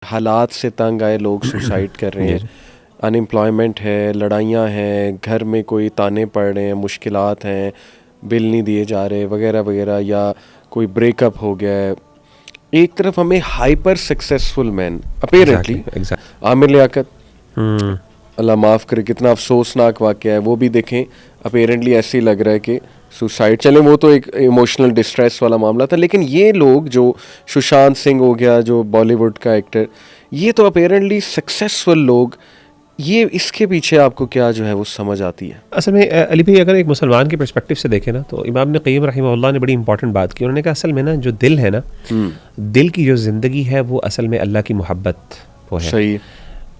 हालात से तंग आए लोग सुसाइड कर रहे हैं, अनएम्प्लॉयमेंट है, लड़ाइयाँ हैं, घर में कोई ताने पड़ रहे हैं, मुश्किलात हैं, बिल नहीं दिए जा रहे वगैरह वगैरह, या कोई ब्रेकअप हो गया है। एक तरफ हमें hyper successful man apparently, Aamir Liaquat Allah माफ़ करे, कितना अफसोसनाक वाक़या है वो भी देखें। अपेरेंटली ऐसे ही लग रहा है कि सुसाइड, चले वो तो एक इमोशनल डिस्ट्रेस वाला मामला था, लेकिन ये लोग जो सुशांत सिंह हो गया जो बॉलीवुड का एक्टर, ये तो अपेरेंटली सक्सेसफुल लोग, ये इसके पीछे आपको क्या जो है वो समझ आती है? असल में अली भाई, अगर एक मुसलमान के पर्सपेक्टिव से देखें ना, तो इमाम क़य्यूम रहमहुल्लाह ने बड़ी इंपॉर्टेंट बात की। उन्होंने कहा असल में ना जो दिल है ना, दिल की जो ज़िंदगी है वो असल में अल्लाह की मोहब्बत वो है। सही।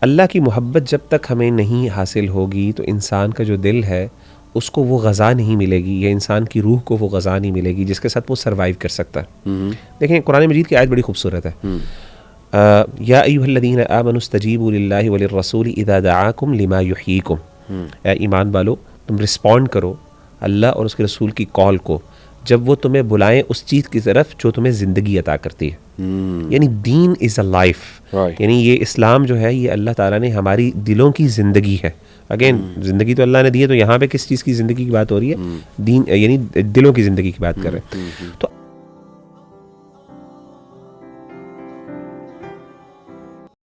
अल्लाह की मोहब्बत जब तक हमें नहीं हासिल होगी तो इंसान का जो दिल है उसको वो ग़ज़ा नहीं मिलेगी, या इंसान की रूह को वो ग़ज़ा नहीं मिलेगी जिसके साथ वो सर्वाइव कर सकता है। देखें कुरान मजीद की आयत बड़ी खूबसूरत है, या अय्युहल्लज़ीना आमनुस्तजीबू लिल्लाहि वलिर्रसूली इज़ा दआकुम लिमा युहयीकुम। ईमान वालो, तुम रिस्पॉन्ड करो अल्लाह और उसके रसूल की कॉल को जब वो तुम्हें बुलाएं उस चीज़ की तरफ जो तुम्हें ज़िंदगी अता करती है। यानी दीन इज़ अ लाइफ, यानी ये इस्लाम जो है ये अल्लाह ताला ने हमारी दिलों की ज़िंदगी है। अगेन ज़िंदगी तो अल्लाह ने दी है, तो यहाँ पे किस चीज़ की ज़िंदगी की बात हो रही है? दीन यानी दिलों की ज़िंदगी की बात कर रहे हैं। तो